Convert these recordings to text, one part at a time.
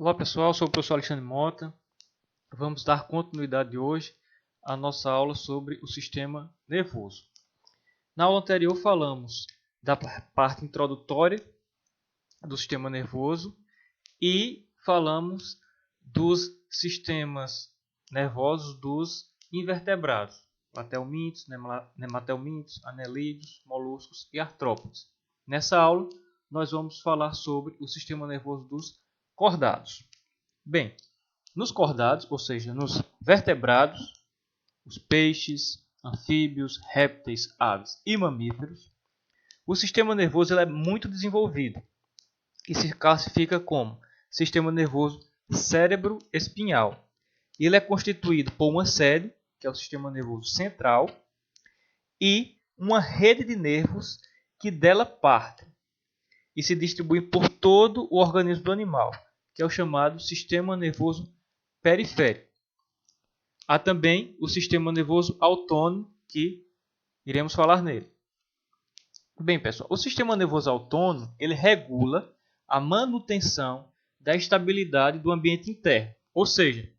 Olá pessoal, sou o professor Alexandre Mota. Vamos dar continuidade hoje à nossa aula sobre o sistema nervoso. Na aula anterior falamos da parte introdutória do sistema nervoso e falamos dos sistemas nervosos dos invertebrados, platelmintos, nematelmintos, anelídeos, moluscos e artrópodes. Nessa aula nós vamos falar sobre o sistema nervoso dos cordados. Bem, nos cordados, ou seja, nos vertebrados, os peixes, anfíbios, répteis, aves e mamíferos, o sistema nervoso é muito desenvolvido e se classifica como sistema nervoso cérebro-espinhal. Ele é constituído por uma sede, que é o sistema nervoso central, e uma rede de nervos que dela partem e se distribuem por todo o organismo do animal, que é o chamado sistema nervoso periférico. Há também o sistema nervoso autônomo, que iremos falar nele. Bem, pessoal, o sistema nervoso autônomo ele regula a manutenção da estabilidade do ambiente interno, ou seja,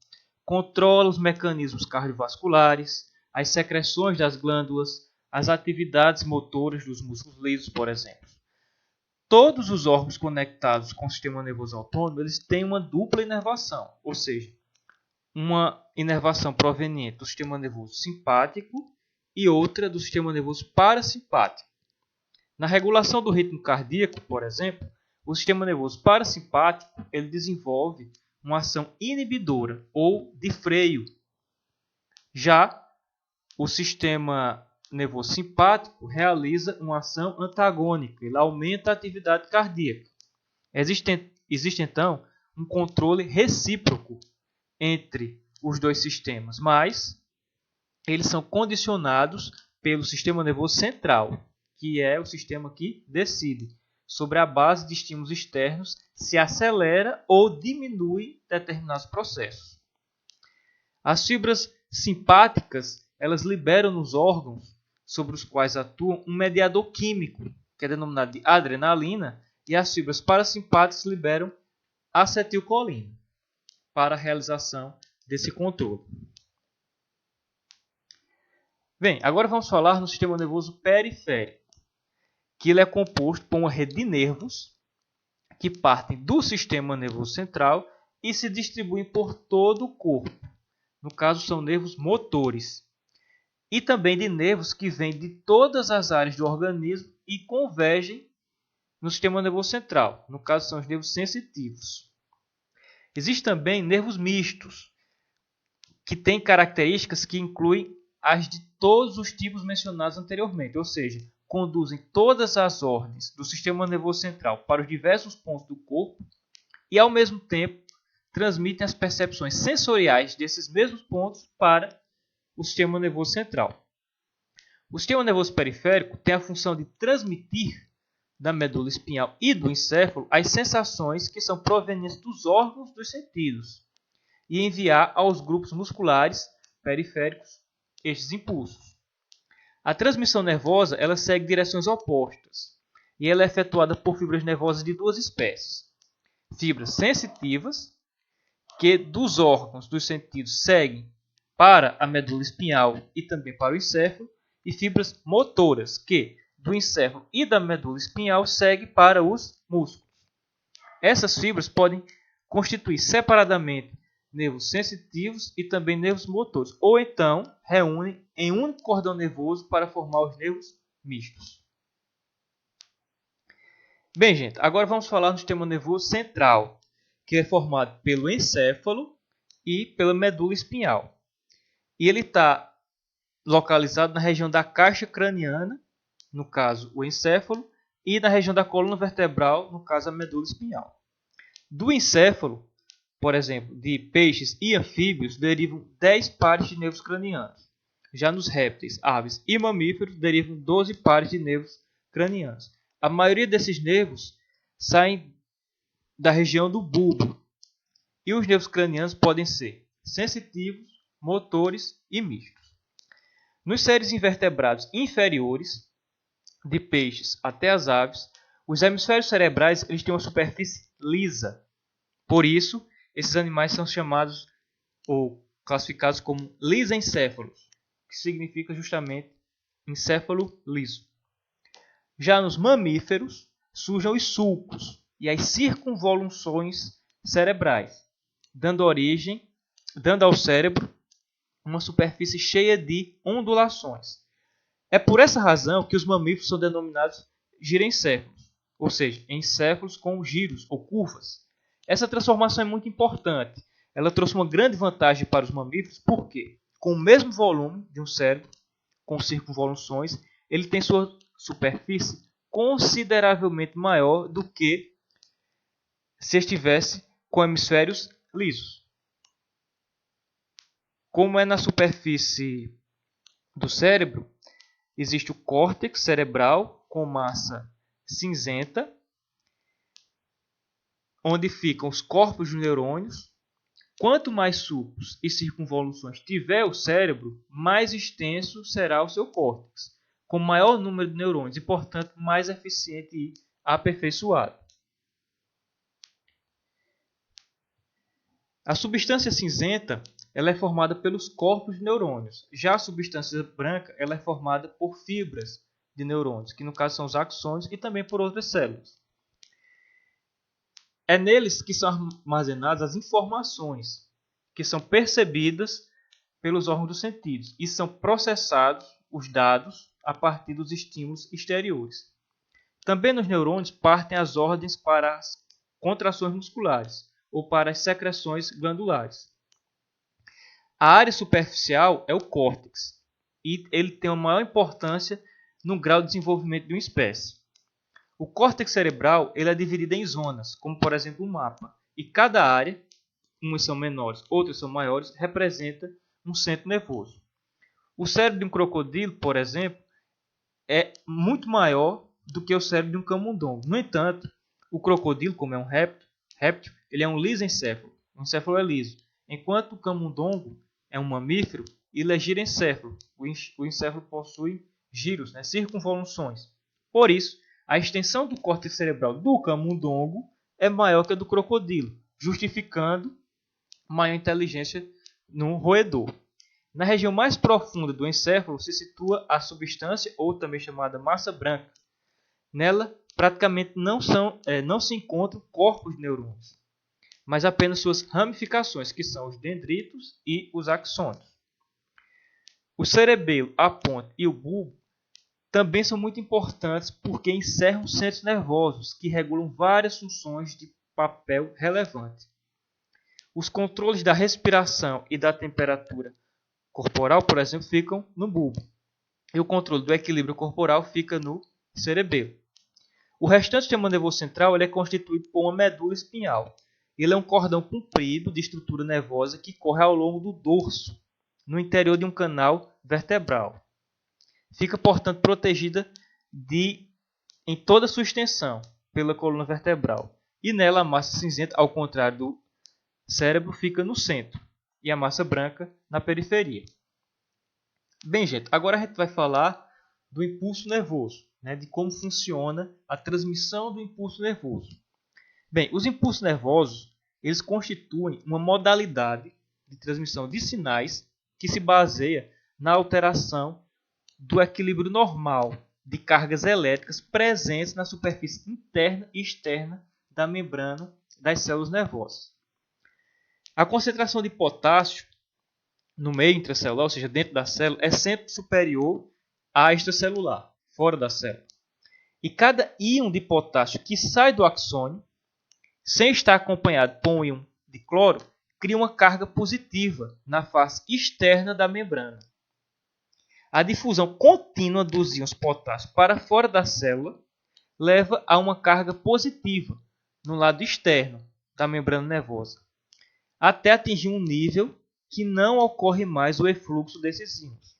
controla os mecanismos cardiovasculares, as secreções das glândulas, as atividades motoras dos músculos lisos, por exemplo. Todos os órgãos conectados com o sistema nervoso autônomo eles têm uma dupla inervação, ou seja, uma inervação proveniente do sistema nervoso simpático e outra do sistema nervoso parasimpático. Na regulação do ritmo cardíaco, por exemplo, o sistema nervoso parasimpático ele desenvolve uma ação inibidora ou de freio. Já o sistema nervoso simpático realiza uma ação antagônica, ele aumenta a atividade cardíaca. Existe então um controle recíproco entre os dois sistemas, mas eles são condicionados pelo sistema nervoso central, que é o sistema que decide, sobre a base de estímulos externos, se acelera ou diminui determinados processos. As fibras simpáticas, elas liberam nos órgãos sobre os quais atuam um mediador químico, que é denominado de adrenalina, e as fibras parasimpáticas liberam acetilcolina para a realização desse controle. Bem, agora vamos falar no sistema nervoso periférico, que ele é composto por uma rede de nervos que partem do sistema nervoso central e se distribuem por todo o corpo. No caso, são nervos motores. E também de nervos que vêm de todas as áreas do organismo e convergem no sistema nervoso central. No caso, são os nervos sensitivos. Existem também nervos mistos, que têm características que incluem as de todos os tipos mencionados anteriormente, ou seja, conduzem todas as ordens do sistema nervoso central para os diversos pontos do corpo e, ao mesmo tempo, transmitem as percepções sensoriais desses mesmos pontos para o sistema nervoso central. O sistema nervoso periférico tem a função de transmitir da medula espinhal e do encéfalo as sensações que são provenientes dos órgãos dos sentidos e enviar aos grupos musculares periféricos estes impulsos. A transmissão nervosa ela segue direções opostas e ela é efetuada por fibras nervosas de duas espécies. Fibras sensitivas, que dos órgãos dos sentidos seguem para a medula espinhal e também para o encéfalo, e fibras motoras, que do encéfalo e da medula espinhal seguem para os músculos. Essas fibras podem constituir separadamente nervos sensitivos e também nervos motores, ou então reúnem em um único cordão nervoso para formar os nervos mistos. Bem, gente, agora vamos falar no sistema nervoso central, que é formado pelo encéfalo e pela medula espinhal. E ele está localizado na região da caixa craniana, no caso o encéfalo, e na região da coluna vertebral, no caso a medula espinhal. Do encéfalo, por exemplo, de peixes e anfíbios, derivam 10 pares de nervos cranianos. Já nos répteis, aves e mamíferos, derivam 12 pares de nervos cranianos. A maioria desses nervos saem da região do bulbo. E os nervos cranianos podem ser sensitivos, motores e mistos. Nos seres invertebrados inferiores, de peixes até as aves, os hemisférios cerebrais eles têm uma superfície lisa. Por isso, esses animais são chamados ou classificados como lisencéfalos, que significa justamente encéfalo liso. Já nos mamíferos surgem os sulcos e as circunvoluções cerebrais, dando ao cérebro uma superfície cheia de ondulações. É por essa razão que os mamíferos são denominados girencéfalos, ou seja, encéfalos com giros ou curvas. Essa transformação é muito importante. Ela trouxe uma grande vantagem para os mamíferos, porque com o mesmo volume de um cérebro, com circunvoluções, ele tem sua superfície consideravelmente maior do que se estivesse com hemisférios lisos. Como é na superfície do cérebro, existe o córtex cerebral com massa cinzenta, onde ficam os corpos de neurônios. Quanto mais sulcos e circunvoluções tiver o cérebro, mais extenso será o seu córtex, com maior número de neurônios e, portanto, mais eficiente e aperfeiçoado. A substância cinzenta ela é formada pelos corpos de neurônios. Já a substância branca ela é formada por fibras de neurônios, que no caso são os axônios, e também por outras células. É neles que são armazenadas as informações que são percebidas pelos órgãos dos sentidos e são processados os dados a partir dos estímulos exteriores. Também nos neurônios partem as ordens para as contrações musculares ou para as secreções glandulares. A área superficial é o córtex e ele tem uma maior importância no grau de desenvolvimento de uma espécie. O córtex cerebral ele é dividido em zonas, como por exemplo um mapa, e cada área, umas são menores, outras são maiores, representa um centro nervoso. O cérebro de um crocodilo, por exemplo, é muito maior do que o cérebro de um camundongo. No entanto, o crocodilo, como é um réptil, ele é um lisencéfalo. O encéfalo é liso. Enquanto o camundongo é um mamífero, ele é girencéfalo. O encéfalo possui giros, circunvoluções. Por isso, a extensão do córtex cerebral do camundongo é maior que a do crocodilo, justificando maior inteligência no roedor. Na região mais profunda do encéfalo se situa a substância, ou também chamada massa branca. Nela, praticamente não se encontram corpos de neurônios, mas apenas suas ramificações, que são os dendritos e os axônios. O cerebelo, a ponte e o bulbo também são muito importantes porque encerram centros nervosos que regulam várias funções de papel relevante. Os controles da respiração e da temperatura corporal, por exemplo, ficam no bulbo. E o controle do equilíbrio corporal fica no cerebelo. O restante do sistema nervoso central ele é constituído por uma medula espinhal. Ele é um cordão comprido de estrutura nervosa que corre ao longo do dorso, no interior de um canal vertebral. Fica, portanto, protegida em toda a sua extensão pela coluna vertebral. E nela a massa cinzenta, ao contrário do cérebro, fica no centro e a massa branca na periferia. Bem, gente, agora a gente vai falar do impulso nervoso, de como funciona a transmissão do impulso nervoso. Bem, os impulsos nervosos eles constituem uma modalidade de transmissão de sinais que se baseia na alteração do equilíbrio normal de cargas elétricas presentes na superfície interna e externa da membrana das células nervosas. A concentração de potássio no meio intracelular, ou seja, dentro da célula, é sempre superior à extracelular, fora da célula. E cada íon de potássio que sai do axônio, sem estar acompanhado por um íon de cloro, cria uma carga positiva na face externa da membrana. A difusão contínua dos íons potássio para fora da célula leva a uma carga positiva no lado externo da membrana nervosa, até atingir um nível que não ocorre mais o efluxo desses íons.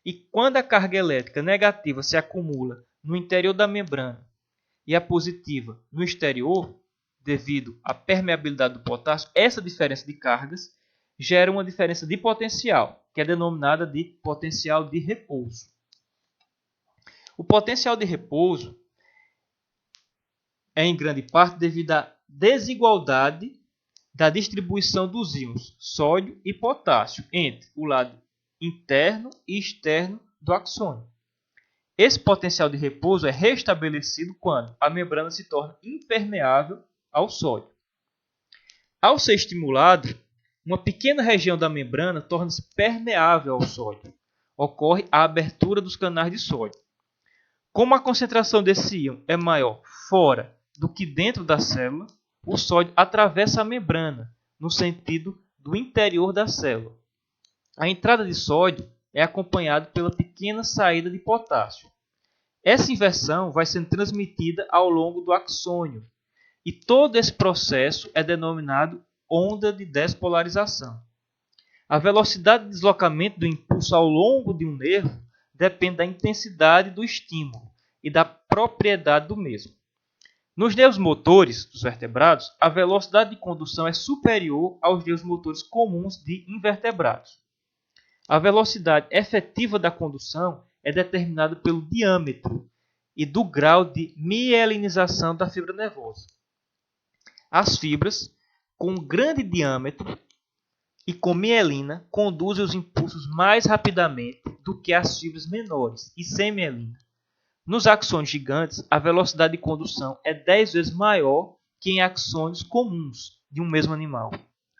E quando a carga elétrica negativa se acumula no interior da membrana e a positiva no exterior, devido à permeabilidade do potássio, essa diferença de cargas gera uma diferença de potencial, que é denominada de potencial de repouso. O potencial de repouso é em grande parte devido à desigualdade da distribuição dos íons sódio e potássio entre o lado interno e externo do axônio. Esse potencial de repouso é restabelecido quando a membrana se torna impermeável ao sódio. Ao ser estimulado, uma pequena região da membrana torna-se permeável ao sódio. Ocorre a abertura dos canais de sódio. Como a concentração desse íon é maior fora do que dentro da célula, o sódio atravessa a membrana, no sentido do interior da célula. A entrada de sódio é acompanhada pela pequena saída de potássio. Essa inversão vai sendo transmitida ao longo do axônio, e todo esse processo é denominado onda de despolarização. A velocidade de deslocamento do impulso ao longo de um nervo depende da intensidade do estímulo e da propriedade do mesmo. Nos nervos motores dos vertebrados, a velocidade de condução é superior aos nervos motores comuns de invertebrados. A velocidade efetiva da condução é determinada pelo diâmetro e do grau de mielinização da fibra nervosa. As fibras com grande diâmetro e com mielina conduzem os impulsos mais rapidamente do que as fibras menores e sem mielina. Nos axônios gigantes, a velocidade de condução é 10 vezes maior que em axônios comuns de um mesmo animal.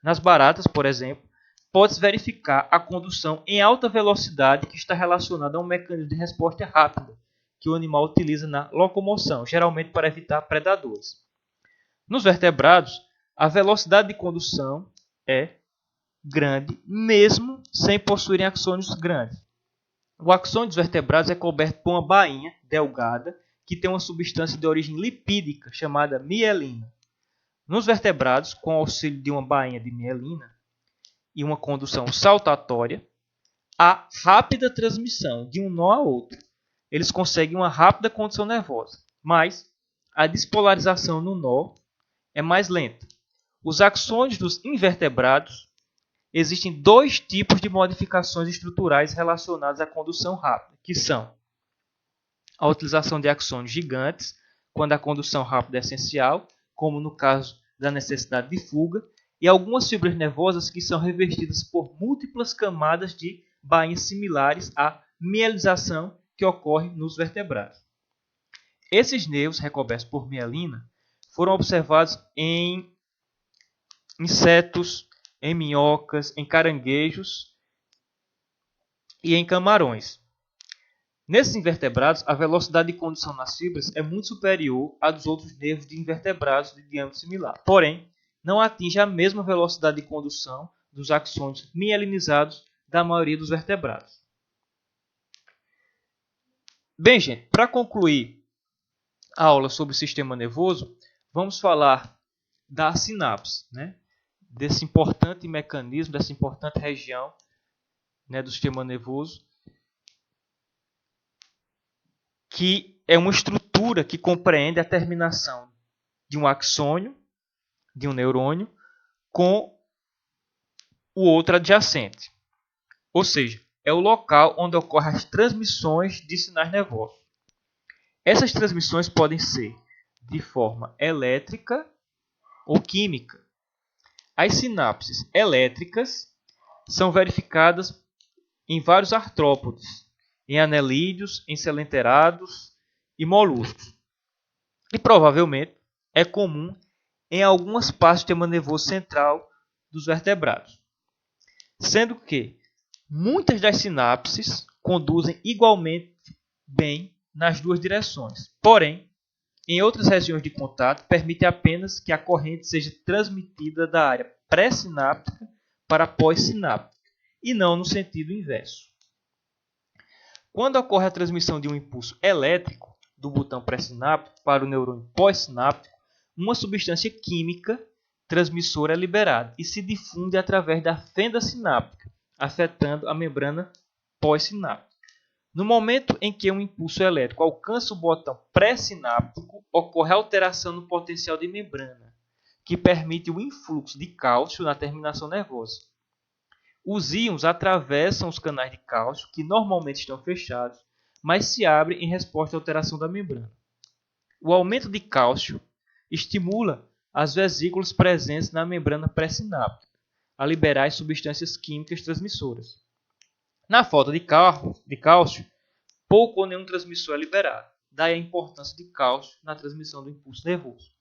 Nas baratas, por exemplo, pode-se verificar a condução em alta velocidade que está relacionada a um mecanismo de resposta rápida que o animal utiliza na locomoção, geralmente para evitar predadores. Nos vertebrados, a velocidade de condução é grande, mesmo sem possuírem axônios grandes. O axônio dos vertebrados é coberto por uma bainha delgada que tem uma substância de origem lipídica chamada mielina. Nos vertebrados, com o auxílio de uma bainha de mielina e uma condução saltatória, há rápida transmissão de um nó a outro. Eles conseguem uma rápida condução nervosa, mas a despolarização no nó é mais lenta. Os axônios dos invertebrados existem dois tipos de modificações estruturais relacionadas à condução rápida, que são a utilização de axônios gigantes, quando a condução rápida é essencial, como no caso da necessidade de fuga, e algumas fibras nervosas que são revestidas por múltiplas camadas de bainhas similares à mielinização que ocorre nos vertebrados. Esses nervos recobertos por mielina foram observados em insetos, em minhocas, em caranguejos e em camarões. Nesses invertebrados, a velocidade de condução nas fibras é muito superior à dos outros nervos de invertebrados de diâmetro similar. Porém, não atinge a mesma velocidade de condução dos axônios mielinizados da maioria dos vertebrados. Bem, gente, para concluir a aula sobre o sistema nervoso, vamos falar da sinapse, desse importante mecanismo, dessa importante região do sistema nervoso, que é uma estrutura que compreende a terminação de um axônio, de um neurônio, com o outro adjacente. Ou seja, é o local onde ocorrem as transmissões de sinais nervosos. Essas transmissões podem ser de forma elétrica ou química. As sinapses elétricas são verificadas em vários artrópodes, em anelídeos, em selenterados e moluscos. E provavelmente é comum em algumas partes do sistema nervoso central dos vertebrados. Sendo que muitas das sinapses conduzem igualmente bem nas duas direções. Porém, em outras regiões de contato, permite apenas que a corrente seja transmitida da área pré-sináptica para pós-sináptica, e não no sentido inverso. Quando ocorre a transmissão de um impulso elétrico do botão pré-sináptico para o neurônio pós-sináptico, uma substância química transmissora é liberada e se difunde através da fenda sináptica, afetando a membrana pós-sináptica. No momento em que um impulso elétrico alcança o botão pré-sináptico, ocorre alteração no potencial de membrana, que permite o influxo de cálcio na terminação nervosa. Os íons atravessam os canais de cálcio, que normalmente estão fechados, mas se abrem em resposta à alteração da membrana. O aumento de cálcio estimula as vesículas presentes na membrana pré-sináptica a liberar as substâncias químicas transmissoras. Na falta de cálcio, pouco ou nenhum transmissor é liberado. Daí a importância de cálcio na transmissão do impulso nervoso.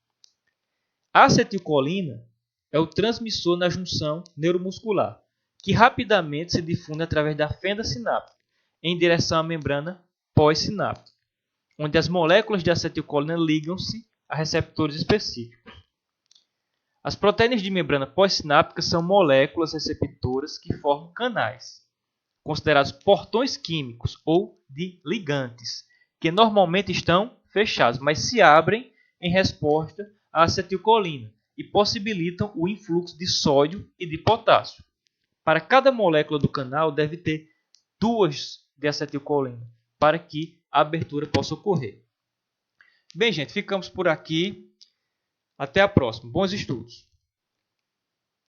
A acetilcolina é o transmissor na junção neuromuscular, que rapidamente se difunde através da fenda sináptica em direção à membrana pós-sináptica, onde as moléculas de acetilcolina ligam-se a receptores específicos. As proteínas de membrana pós-sináptica são moléculas receptoras que formam canais, considerados portões químicos ou de ligantes, que normalmente estão fechados, mas se abrem em resposta à acetilcolina e possibilitam o influxo de sódio e de potássio. Para cada molécula do canal deve ter 2 de acetilcolina para que a abertura possa ocorrer. Bem, gente, ficamos por aqui. Até a próxima. Bons estudos!